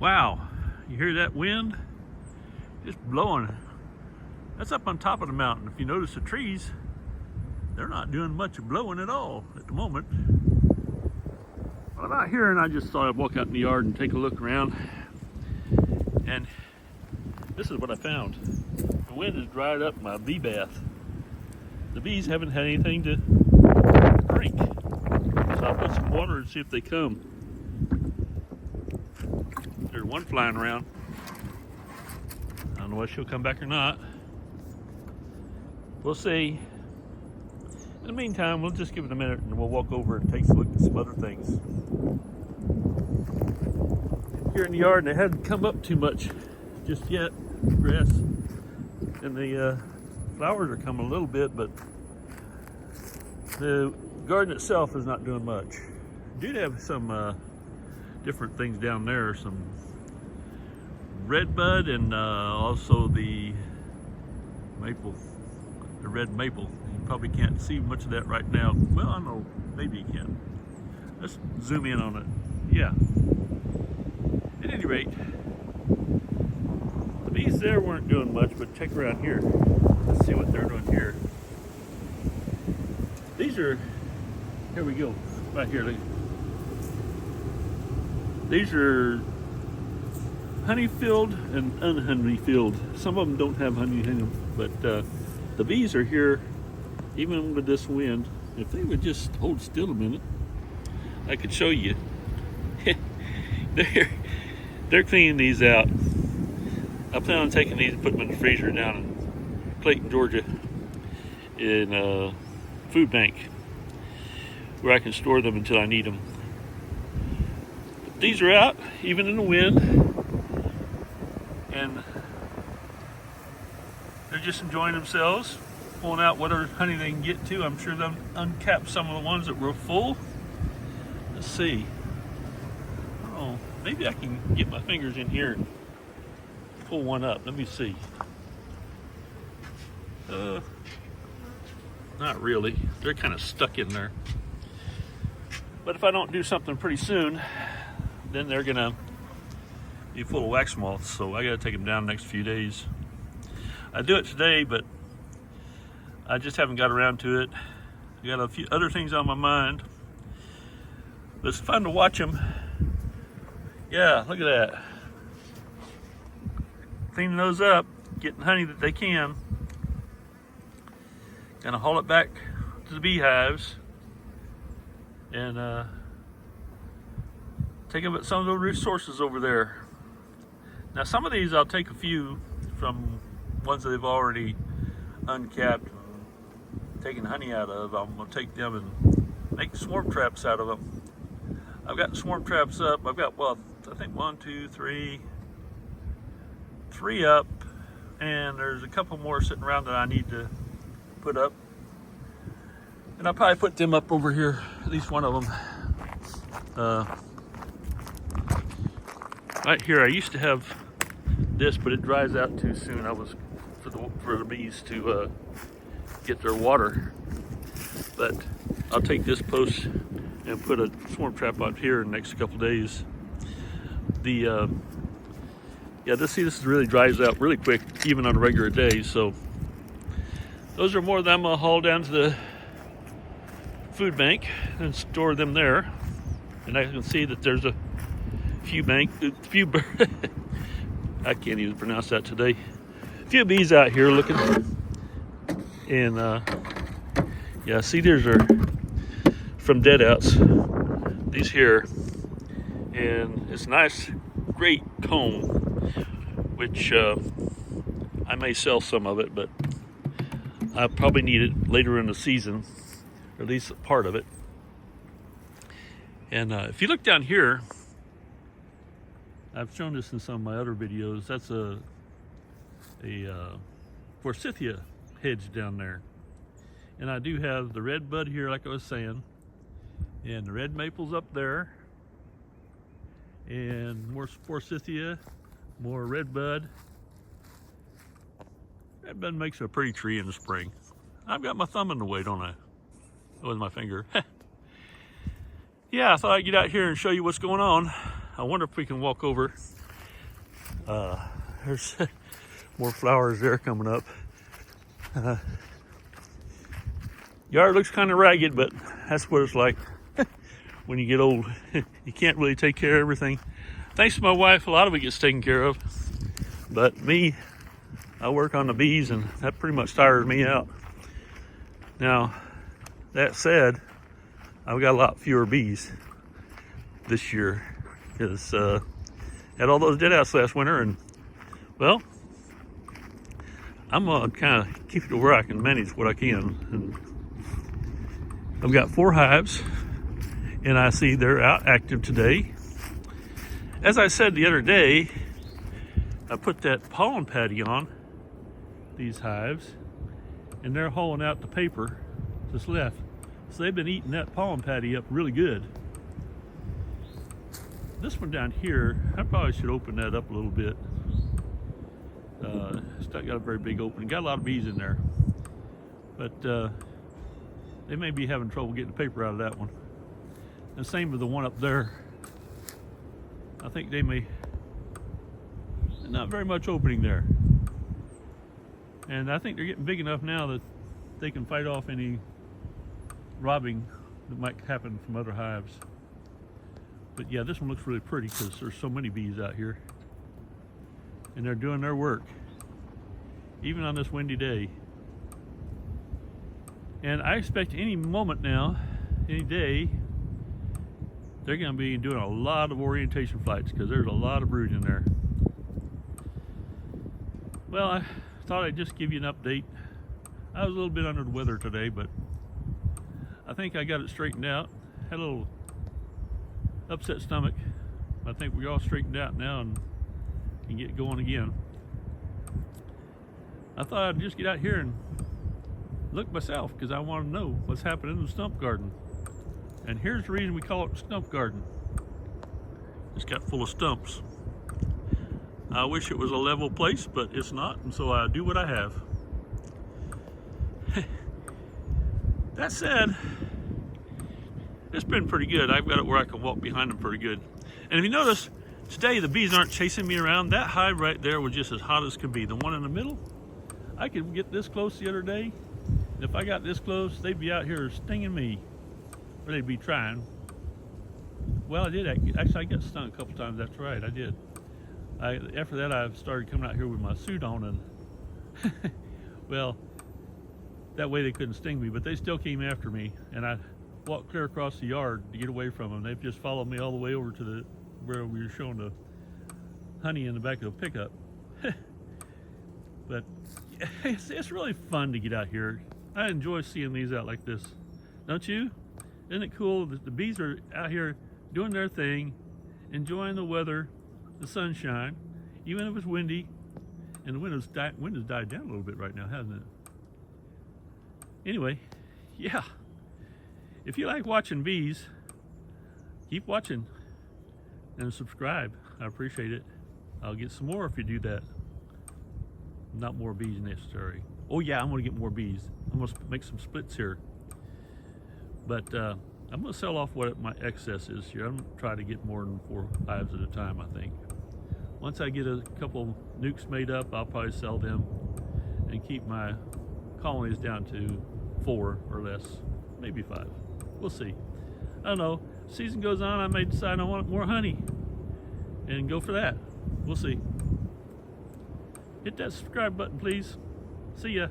Wow, you hear that wind? Just blowing. That's up on top of the mountain. If you notice the trees, they're not doing much of blowing at all at the moment. But I'm out here and I just thought I'd walk out in the yard and take a look around. And this is what I found. The wind has dried up my bee bath. The bees haven't had anything to drink. So I'll put some water and see if they come. There's one flying around. I don't know whether she'll come back or not. We'll see. In the meantime, we'll just give it a minute and we'll walk over and take a look at some other things. Here in the yard, and it hasn't come up too much just yet, grass. And the flowers are coming a little bit, but the garden itself is not doing much. I do have some different things down there, some redbud and also the maple, the red maple. You probably can't see much of that right now. Well, I don't know, maybe you can. Let's zoom in on it. Yeah. At any rate, the bees there weren't doing much, but check around here. Let's see what they're doing here. These are, here we go, right here. Look. These are honey filled and unhoney filled. Some of them don't have honey in them, but the bees are here even with this wind. If they would just hold still a minute, I could show you. They're cleaning these out. I plan on taking these and putting them in the freezer down in Clayton, Georgia, in a food bank where I can store them until I need them. But these are out, even in the wind, and they're just enjoying themselves, pulling out whatever honey they can get to. I'm sure they'll uncap some of the ones that were full. Let's see. Oh, maybe I can get my fingers in here and pull one up. Let me see. Not really. They're kind of stuck in there. But if I don't do something pretty soon, then they're gonna be full of wax moths. So I gotta take them down the next few days. I do it today, but I just haven't got around to it. I got a few other things on my mind. But it's fun to watch them. Yeah, look at that. Cleaning those up, getting honey that they can. Gonna haul it back to the beehives and take up some of those resources over there. Now some of these I'll take a few from ones that they've already uncapped and taken honey out of. I'm gonna take them and make swarm traps out of them. I've got swarm traps up. I've got, well, I think 1, 2, 3 up, and there's a couple more sitting around that I need to put up. And I'll probably put them up over here, at least one of them. Right here, I used to have this, but it dries out too soon. I was for the bees to get their water. But I'll take this post and put a swarm trap out here in the next couple days. Yeah, this really dries out really quick, even on a regular day. So those are more that I'm gonna haul down to the food bank and store them there. And I can see that there's a few I can't even pronounce that today. A few bees out here looking. And yeah, see, these are from dead outs. These here, and it's a nice, great comb, which I may sell some of it, but I probably need it later in the season, or at least a part of it. And if you look down here, I've shown this in some of my other videos. That's a forsythia hedge down there. And I do have the red bud here, like I was saying, and the red maples up there, and more forsythia, more red bud. Red bud makes a pretty tree in the spring. I've got my thumb in the way, don't I? With my finger. Yeah, I thought I'd get out here and show you what's going on. I wonder if we can walk over There's more flowers there coming up. Yard looks kind of ragged, but that's what it's like when you get old. You can't really take care of everything. Thanks to my wife, a lot of it gets taken care of. But me, I work on the bees, and that pretty much tires me out. Now, that said, I've got a lot fewer bees this year because had all those deadouts last winter, and well, I'm gonna kind of keep it to where I can manage what I can. And I've got 4 hives, and I see they're out active today. As I said the other day, I put that pollen patty on these hives, and they're hauling out the paper that's left. So they've been eating that pollen patty up really good. This one down here, I probably should open that up a little bit. It's not got a very big opening. Got a lot of bees in there, but they may be having trouble getting the paper out of that one. And same with the one up there. I think they may, not very much opening there. And I think they're getting big enough now that they can fight off any robbing that might happen from other hives. But yeah, this one looks really pretty because there's so many bees out here. And they're doing their work, even on this windy day. And I expect any moment now, any day, they're going to be doing a lot of orientation flights because there's a lot of brood in there. Well, I thought I'd just give you an update. I was a little bit under the weather today, but I think I got it straightened out. Had a little upset stomach. I think we're all straightened out now and get going again. I thought I'd just get out here and look myself because I want to know what's happening in the stump garden. And here's the reason we call it stump garden. It's got full of stumps. I wish it was a level place, but it's not, and so I do what I have. That said, it's been pretty good. I've got it where I can walk behind them pretty good. And if you notice, today the bees aren't chasing me around. That hive right there was just as hot as could be. The one in the middle, I could get this close the other day. And if I got this close, they'd be out here stinging me. Or they'd be trying. Well, I did actually, I got stung a couple times. That's right, I did. After that, I started coming out here with my suit on, and well, that way they couldn't sting me, but they still came after me, and I walked clear across the yard to get away from them. They've just followed me all the way over to where we were showing the honey in the back of the pickup. But it's really fun to get out here. I enjoy seeing these out like this. Don't you? Isn't it cool that the bees are out here doing their thing, enjoying the weather, the sunshine, even if it's windy, and the wind has died down a little bit right now, hasn't it? Anyway, yeah. If you like watching bees, keep watching and subscribe. I appreciate it. I'll get some more if you do that. Not more bees necessary. Oh yeah, I'm gonna get more bees. I'm gonna make some splits here. But I'm gonna sell off what my excess is here. I'm gonna try to get more than 4 hives at a time, I think. Once I get a couple nukes made up, I'll probably sell them and keep my colonies down to 4 or less, maybe 5. We'll see. I don't know. Season goes on, I may decide I want more honey and go for that. We'll see. Hit that subscribe button, please. See ya.